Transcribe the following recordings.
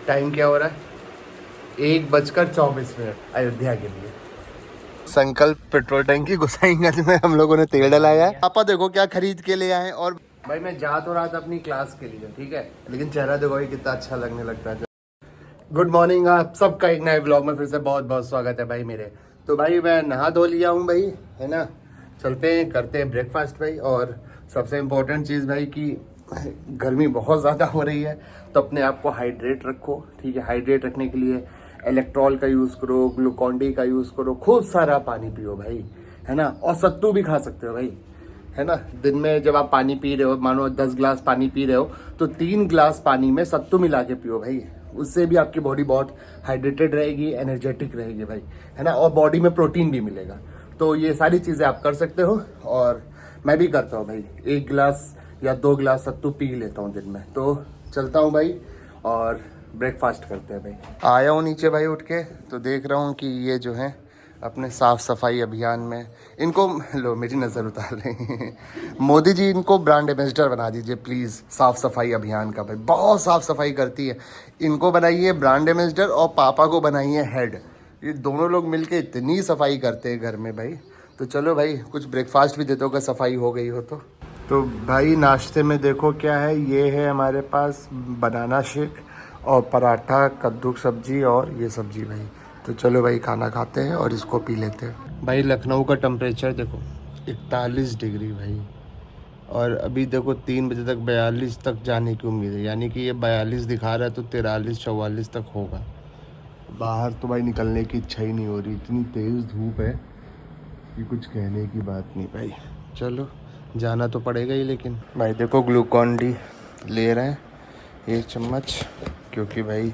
Time क्या हो रहा है? 1:24 अयोध्या के लिए। संकल्प पेट्रोल टैंकी गोसाईगंज में हम लोगों ने तेल डलाया है। पापा देखो क्या खरीद के ले आए। और भाई मैं जा तो रहा था अपनी क्लास के लिए, ठीक है, लेकिन चेहरा देखो भाई कितना अच्छा लगने लगता है। गुड मॉर्निंग, आप सबका एक नए ब्लॉग में फिर से बहुत बहुत स्वागत है भाई मेरे। तो भाई मैं नहा धो लिया हूँ भाई, है ना। चलते हैं, करते हैं ब्रेकफास्ट भाई। और सबसे इम्पोर्टेंट चीज़ भाई कि गर्मी बहुत ज़्यादा हो रही है, तो अपने आप को हाइड्रेट रखो, ठीक है। हाइड्रेट रखने के लिए इलेक्ट्रॉल का यूज़ करो, ग्लूकॉन-डी का यूज़ करो, खूब सारा पानी पियो भाई, है ना। और सत्तू भी खा सकते हो भाई, है ना। दिन में जब आप पानी पी रहे हो, मानो 10 गिलास पानी पी रहे हो, तो 3 गिलास पानी में सत्तू मिला के पियो भाई। उससे भी आपकी बॉडी बहुत हाइड्रेटेड रहेगी, एनर्जेटिक रहेगी भाई, है ना। और बॉडी में प्रोटीन भी मिलेगा। तो ये सारी चीज़ें आप कर सकते हो, और मैं भी करता हूँ भाई। 1 गिलास या 2 गिलास सत्तू पी लेता हूँ दिन में। तो चलता हूँ भाई और ब्रेकफास्ट करते हैं भाई। आया हूँ नीचे भाई उठ के, तो देख रहा हूँ कि ये जो है अपने साफ सफाई अभियान में इनको, लो मेरी नज़र उतार रही हैं। मोदी जी इनको ब्रांड एम्बेसडर बना दीजिए प्लीज़, साफ सफाई अभियान का भाई। बहुत साफ सफाई करती है, इनको बनाइए ब्रांड एम्बेसडर और पापा को बनाइए हेड। ये दोनों लोग मिलके इतनी सफाई करते हैं घर में भाई। तो चलो भाई कुछ ब्रेकफास्ट भी देते हो, अगर सफाई हो गई हो तो भाई नाश्ते में देखो क्या है। ये है हमारे पास बनाना शेक और पराठा, कद्दू की सब्जी और ये सब्जी भाई। तो चलो भाई खाना खाते हैं और इसको पी लेते हैं भाई। लखनऊ का टेम्परेचर देखो 41 डिग्री भाई, और अभी देखो 3 बजे तक 42 तक जाने की उम्मीद है। यानी कि ये 42 दिखा रहा है, तो 43-44 तक होगा। बाहर तो भाई निकलने की इच्छा ही नहीं हो रही, इतनी तेज़ धूप है कि कुछ कहने की बात नहीं भाई। चलो जाना तो पड़ेगा ही। लेकिन भाई देखो ग्लूकॉन-डी ले रहे हैं 1 चम्मच, क्योंकि भाई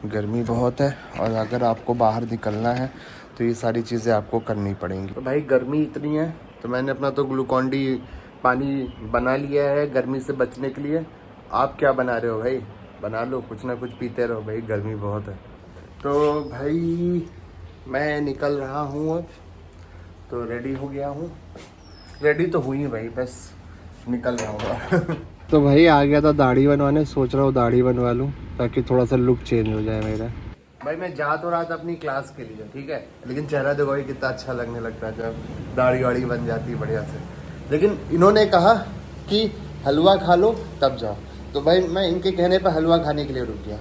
गर्मी बहुत है और अगर आपको बाहर निकलना है तो ये सारी चीज़ें आपको करनी पड़ेंगी। तो भाई गर्मी इतनी है तो मैंने अपना तो ग्लूकॉन-डी पानी बना लिया है गर्मी से बचने के लिए। आप क्या बना रहे हो भाई? बना लो, कुछ ना कुछ पीते रहो भाई, गर्मी बहुत है। तो भाई मैं निकल रहा हूँ अब, तो रेडी हो गया हूँ। रेडी तो हुई भाई, बस निकल रहा हूँ। तो भाई आ गया था दाढ़ी बनवाने, सोच रहा हूँ दाढ़ी बनवा लूँ ताकि थोड़ा सा लुक चेंज हो जाए मेरा। भाई मैं जा तो रहा था अपनी क्लास के लिए, ठीक है, लेकिन चेहरा देखो भाई कितना अच्छा लगने लगता है जब दाढ़ी वाड़ी बन जाती है बढ़िया से। लेकिन इन्होंने कहा कि हलवा खा लो तब जाओ, तो भाई मैं इनके कहने पर हलवा खाने के लिए रुक गया।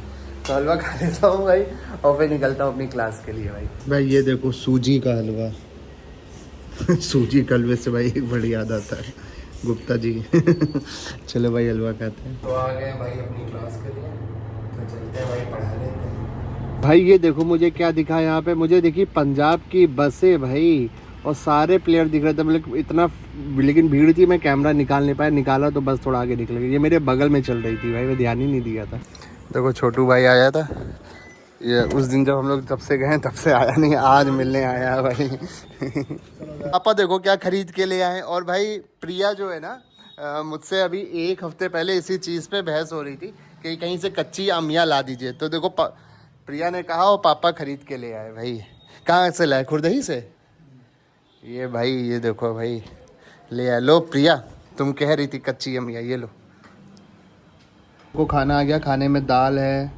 तो हलवा खा लेता हूँ भाई और फिर निकलता हूँ अपनी क्लास के लिए भाई। भाई ये देखो सूजी का हलवा। सूजी के हलवे से भाई एक बड़ी याद आता है, गुप्ता जी। चलो भाई हलवा खाते हैं। तो आ गए भाई अपनी क्लास के लिए, तो चलते हैं भाई पढ़ा लेते हैं। भाई ये देखो मुझे क्या दिखा यहाँ पे, मुझे देखी पंजाब की बसें भाई, और सारे प्लेयर दिख रहे थे। मतलब इतना, लेकिन भीड़ थी, मैं कैमरा निकाल नहीं पाया। निकाला तो बस थोड़ा आगे निकल गई। ये मेरे बगल में चल रही थी भाई, मैं ध्यान ही नहीं दिया था। देखो छोटू भाई आया था, ये उस दिन जब हम लोग तब से गए तब से आया नहीं, आज मिलने आया भाई। पापा देखो क्या खरीद के ले आए। और भाई प्रिया जो है ना, मुझसे अभी 1 हफ्ते पहले इसी चीज़ पे बहस हो रही थी कि कहीं से कच्ची अमिया ला दीजिए। तो देखो प्रिया ने कहा और पापा खरीद के ले आए भाई। कहाँ से लाए? खुरदही से। ये भाई ये देखो भाई ले आए। लो प्रिया, तुम कह रही थी कच्ची अमिया, ये लो। को खाना आ गया, खाने में दाल है,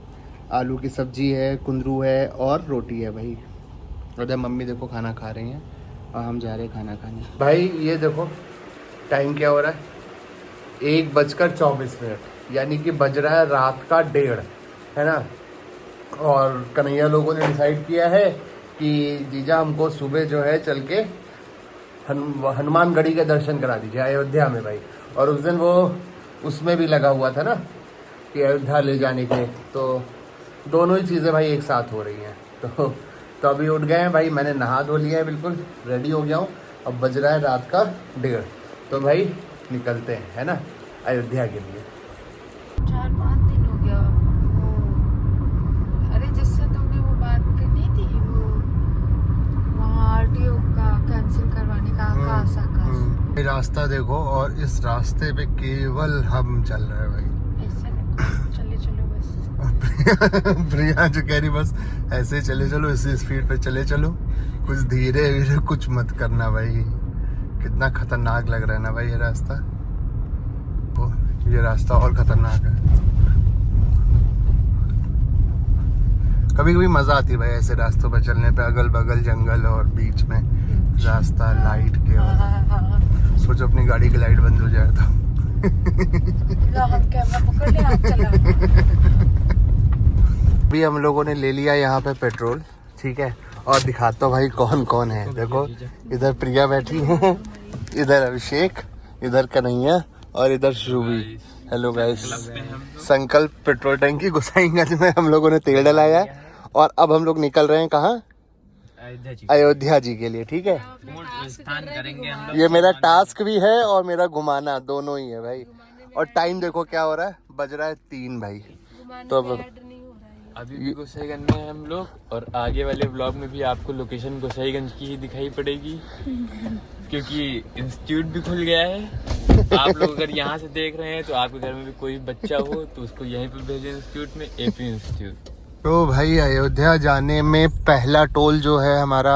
आलू की सब्जी है, कुंदरू है और रोटी है भाई। और मम्मी देखो खाना खा रही हैं और हम जा रहे हैं खाना खाने। भाई ये देखो टाइम क्या हो रहा है, 1:24, यानी कि बज रहा है रात का 1:30, है ना। और कन्हैया लोगों ने डिसाइड किया है कि जीजा हमको सुबह जो है चल के हनुमानगढ़ी के दर्शन करा दीजिए अयोध्या में भाई। और उस दिन वो उसमें भी लगा हुआ था ना कि अयोध्या ले जाने के, तो दोनों ही चीज़ें भाई एक साथ हो रही हैं। तो अभी उठ गए हैं भाई, मैंने नहा धो लिया है, बिल्कुल रेडी हो गया हूँ। अब बज रहा है रात का 1:30, तो भाई निकलते हैं, है ना, अयोध्या के लिए। 4-5 दिन हो गया वो, अरे जिससे तुमने वो बात करनी थी, वो वहाँ RTO का कैंसिल करवाने का आकाश। रास्ता देखो, और इस रास्ते पे केवल हम चल रहे हैं भाई। चले चलो बस। प्रिया जो कह रही बस ऐसे चले चलो, इसी स्पीड पे चले चलो, कुछ धीरे धीरे कुछ मत करना भाई। कितना खतरनाक लग रहा है ना भाई ये रास्ता। ये रास्ता और खतरनाक है। कभी कभी मजा आती है भाई ऐसे रास्तों पर चलने पे, अगल बगल जंगल और बीच में रास्ता लाइट के। और सोचो अपनी गाड़ी की लाइट बंद हो जाए तो हम कैमरा पकड़ ले, आप चला। अभी हम लोगों ने ले लिया यहाँ पे पेट्रोल, ठीक है। और दिखाता हूँ भाई कौन कौन है। देखो इधर प्रिया बैठी है, इधर अभिषेक, इधर कन्हैया और इधर शुभी। हेलो गाइस, संकल्प पेट्रोल टंकी गोसाईगंज में हम लोगों ने तेल डलाया है और अब हम लोग निकल रहे हैं कहाँ? अयोध्या जी के लिए, ठीक है। करेंगे हम लोग। ये मेरा टास्क भी है और मेरा घुमाना दोनों ही है भाई। और टाइम देखो क्या हो रहा है, बज रहा है 3 भाई। तो अभी भी गोसाईगंज में हैं हम लोग, और आगे वाले ब्लॉग में भी आपको लोकेशन गोसाईगंज की ही दिखाई पड़ेगी, क्योंकि इंस्टीट्यूट भी खुल गया है। आप लोग अगर यहाँ से देख रहे हैं तो आपके घर में भी कोई बच्चा हो तो उसको यहीं पर भेजें इंस्टीट्यूट में, एपी इंस्टीट्यूट। तो भाई अयोध्या जाने में पहला टोल जो है हमारा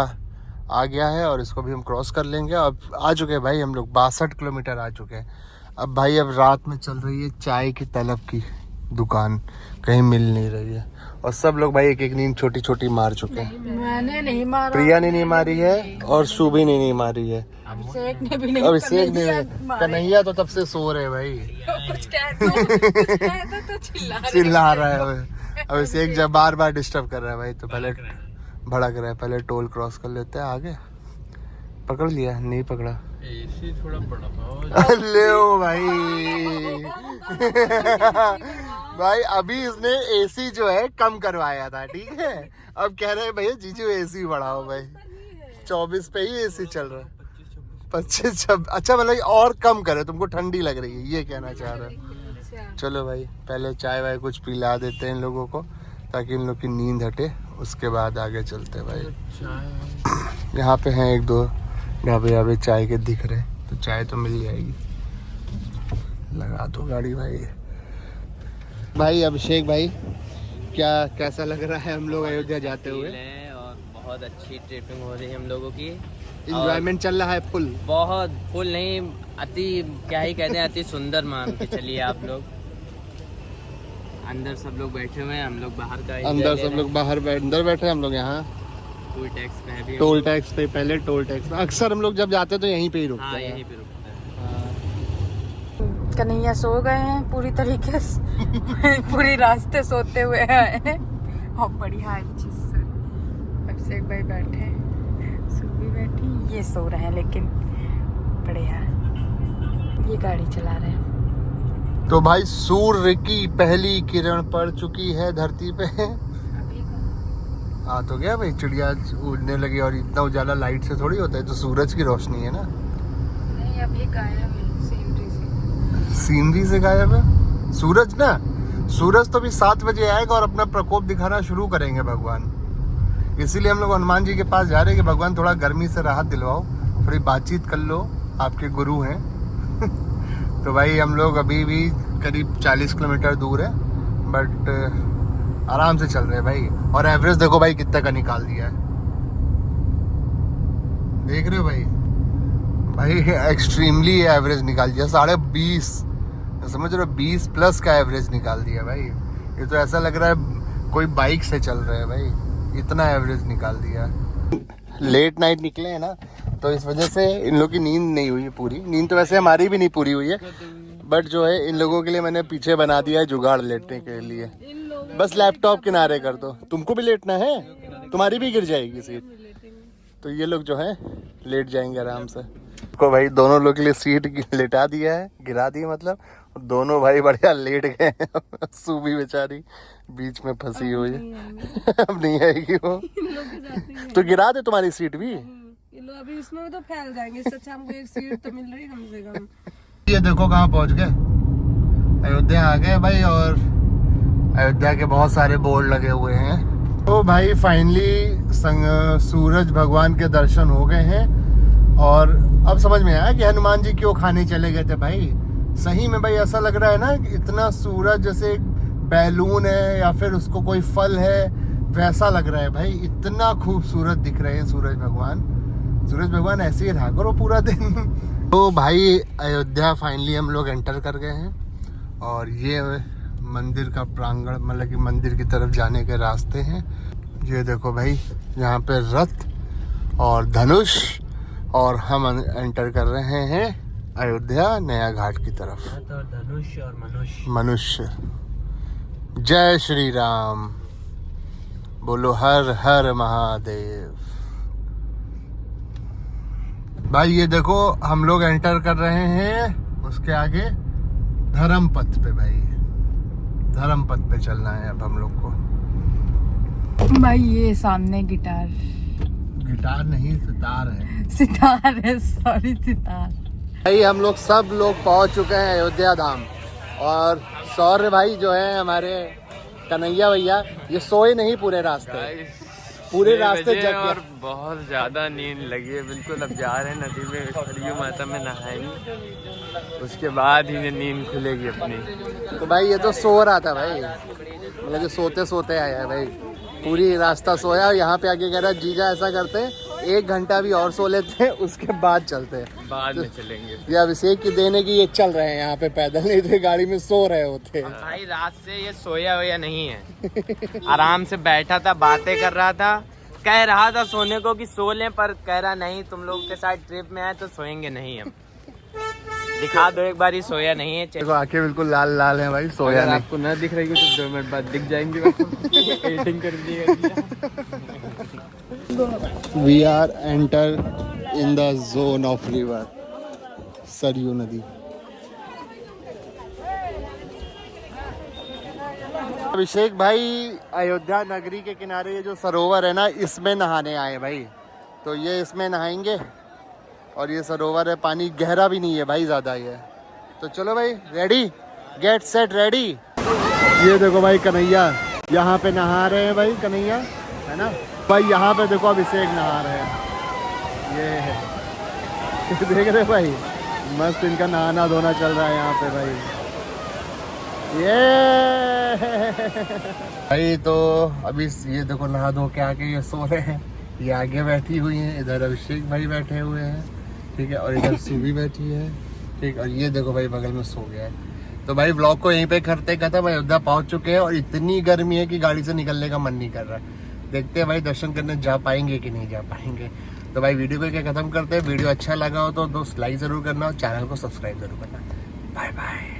आ गया है और इसको भी हम क्रॉस कर लेंगे। अब आ चुके हैं भाई हम लोग, 62 किलोमीटर आ चुके हैं। अब भाई अब रात में चल रही है चाय की तलब की दुकान, कहीं मिल नहीं रही है। और सब लोग भाई एक एक नींद छोटी छोटी मार चुके हैं। मैंने नहीं मारा, प्रिया ने नहीं मारी है और शुभी ने नहीं मारी है, अभिषेक ने भी नहीं। अभिषेक ने, कन्हैया तो तब से सो रहे भाई। कुछ कह दो तो चिल्ला रहा है अभिषेक, जब बार बार डिस्टर्ब कर रहा है भाई। तो पहले भड़क रहा है, पहले टोल क्रॉस कर लेते हैं। आगे पकड़ लिया, नहीं पकड़ा, एसी थोड़ा बड़ा था। ले ओ भाई भाई अभी इसने एसी जो है कम करवाया था, ठीक है। अब कह रहे हैं भैया जीजू एसी बढ़ाओ भाई। 24 पे ही एसी चल रहा है, 25 अच्छा मतलब और कम करे, तुमको ठंडी लग रही है ये कहना चाह रहा है। चलो भाई पहले चाय वाय कुछ पिला देते हैं इन लोगों को ताकि इन लोग की नींद हटे, उसके बाद आगे चलते हैं भाई। यहाँ पे हैं एक दो ढाबे चाय के दिख रहे, तो चाय तो मिल जाएगी। लगा दो गाड़ी भाई। भाई अभिषेक भाई क्या कैसा लग रहा है हम लोग अयोध्या जाते हुए? और बहुत अच्छी ट्रिपिंग हो रही है हम लोगों की, एंजॉयमेंट चल रहा है फुल। बहुत फुल नहीं, अति क्या ही कहते हैं, अति सुंदर मान के चलिए आप लोग। अंदर सब लोग बैठे हुए हैं, हम लोग बाहर का अंदर सब लोग बाहर अंदर बैठे, हम लोग यहाँ टोल टैक्स पे भी। टोल टैक्स पे, पहले टोल टैक्स अक्सर हम लोग जब जाते हैं तो यहीं पे ही रुकते हैं। यहीं पे रुकते हैं। कन्हैया सो गए हैं पूरी तरीके से पूरी रास्ते सोते हुए आए हैं और बढ़िया अच्छी से। अभिषेक भाई बैठे, सुबह बैठी, ये सो रहे हैं लेकिन बढ़िया ये गाड़ी चला रहे हैं। तो भाई सूर्य की पहली किरण पड़ चुकी है धरती पे। हाँ तो गया भाई, चिड़िया उड़ने लगी और इतना उजाला लाइट से थोड़ी होता है, तो सूरज की रोशनी है ना। नहीं अभी गायब है, सीनरी से गायब है सूरज ना। सूरज तो भी 7 बजे आएगा और अपना प्रकोप दिखाना शुरू करेंगे भगवान। इसीलिए हम लोग हनुमान जी के पास जा रहे हैं कि भगवान थोड़ा गर्मी से राहत दिलवाओ, थोड़ी बातचीत कर लो, आपके गुरु हैं। तो भाई हम लोग अभी भी करीब 40 किलोमीटर दूर है, बट आराम से चल रहे हैं भाई। और एवरेज देखो भाई कितना का निकाल दिया है, देख रहे हो भाई? भाई एक्सट्रीमली एवरेज निकाल दिया, 20.5 समझ रहे हो, 20 प्लस का एवरेज निकाल दिया भाई। ये तो ऐसा लग रहा है कोई बाइक से चल रहे हैं भाई, इतना एवरेज निकाल दिया। लेट नाइट निकले हैं ना, तो इस वजह से इन लोगों की नींद नहीं हुई पूरी। नींद तो वैसे हमारी भी नहीं पूरी हुई है, बट जो है इन लोगों के लिए मैंने पीछे बना दिया है जुगाड़ लेटने के लिए। बस लैपटॉप किनारे कर दो, तुमको भी लेटना है, तुम्हारी भी गिर जाएगी सीट। तो ये लोग जो है लेट जाएंगे आराम से। को भाई दोनों लोग के लिए सीट लेटा दिया है, गिरा दी मतलब, दोनों भाई बढ़िया लेट गए। सूबी बेचारी बीच में फंसी हुई है। अब नहीं आएगी वो। तो गिरा दे तुम्हारी सीट भी। अभी इसमें तो फैल जाएंगे, इससे अच्छा हमको एक सीट तो मिल रही कम से कम। ये देखो कहाँ पहुँच गए, अयोध्या आ गए भाई। और अयोध्या के बहुत सारे बोर्ड लगे हुए हैं। तो भाई फाइनली सूरज भगवान के दर्शन हो गए हैं। और अब समझ में आया कि हनुमान जी क्यों खाने चले गए थे भाई। सही में भाई ऐसा लग रहा है ना कि इतना सूरज जैसे बैलून है या फिर उसको कोई फल है, वैसा लग रहा है भाई। इतना खूबसूरत दिख रहे हैं सूरज भगवान। सूरज भगवान ऐसे ही रहा करो पूरा दिन। तो भाई अयोध्या फाइनली हम लोग एंटर कर गए हैं और ये मंदिर का प्रांगण, मतलब कि मंदिर की तरफ जाने के रास्ते हैं। ये देखो भाई यहाँ पे रथ और धनुष, और हम एंटर कर रहे हैं अयोध्या नया घाट की तरफ। तो धनुष और मनुष्य। जय श्री राम, बोलो हर हर महादेव। भाई ये देखो हम लोग एंटर कर रहे हैं उसके आगे धर्म पथ पे। भाई धर्म पथ पे चलना है अब हम लोग को। भाई ये सामने गिटार, गिटार नहीं सितार है। सितार है, सॉरी सितार। भाई हम लोग सब लोग पहुंच चुके हैं अयोध्या धाम, और सौर्य भाई जो है हमारे कन्हैया भैया, ये सोए नहीं पूरे रास्ते, पूरे रास्ते जग और गए। बहुत ज्यादा नींद लगी है बिल्कुल। अब जा रहे हैं नदी में, सरयू माता में नहाएंगे, उसके बाद ही नींद खुलेगी अपनी। तो भाई ये तो सो रहा था भाई, मतलब कि सोते सोते आया है भाई, पूरी रास्ता सोया। और यहाँ पे आके कह रहा जीजा ऐसा करते हैं 1 घंटा भी और सो लेते हैं, उसके बाद चलते हैं, बाद में चलेंगे। ये अभिषेक की देने की ये चल रहे हैं यहाँ पे पैदल, नहीं थे गाड़ी में सो रहे होते। भाई रात से ये सोया हुआ नहीं है, आराम से बैठा था, बातें कर रहा था, कह रहा था सोने को कि सो लें, पर कह रहा नहीं तुम लोग के साथ ट्रिप में आए तो सोएंगे नहीं हम। दिखा दो एक बार, ही सोया नहीं है। देखो आंखें बिल्कुल लाल लाल हैं भाई, सोया अगर नहीं। आपको न दिख रही हो तो 2 मिनट बाद दिख जाएंगे। एडिटिंग कर दिएगा। We are enter in the zone of river Sarayu नदी। अभिषेक भाई अयोध्या नगरी के किनारे ये जो सरोवर है ना, इसमें नहाने आए भाई, तो ये इसमें नहाएंगे। और ये सरोवर है, पानी गहरा भी नहीं है भाई ज़्यादा ये। तो चलो भाई, रेडी, गेट सेट रेडी। ये देखो भाई कन्हैया यहाँ पे नहा रहे हैं भाई, कन्हैया है ना भाई। यहाँ पे देखो अभिषेक नहा रहे हैं, ये है देख रहे भाई, मस्त इनका नहाना धोना चल रहा है यहाँ पे भाई। ये भाई तो अभी ये देखो नहा धो के आके ये सो रहे हैं, ये आगे बैठी हुई हैं, इधर अभिषेक भाई बैठे हुए हैं, ठीक है, और इधर सुबी बैठी है, ठीक, और ये देखो भाई बगल में सो गया है। तो भाई ब्लॉग को यहीं पे करते खत्म। अयोध्या पहुंच चुके हैं और इतनी गर्मी है कि गाड़ी से निकलने का मन नहीं कर रहा। देखते हैं भाई दर्शन करने जा पाएंगे कि नहीं जा पाएंगे। तो भाई वीडियो को क्या खत्म करते हैं। वीडियो अच्छा लगा हो तो दोस्त लाइक जरूर करना और चैनल को सब्सक्राइब जरूर करना। Bye bye.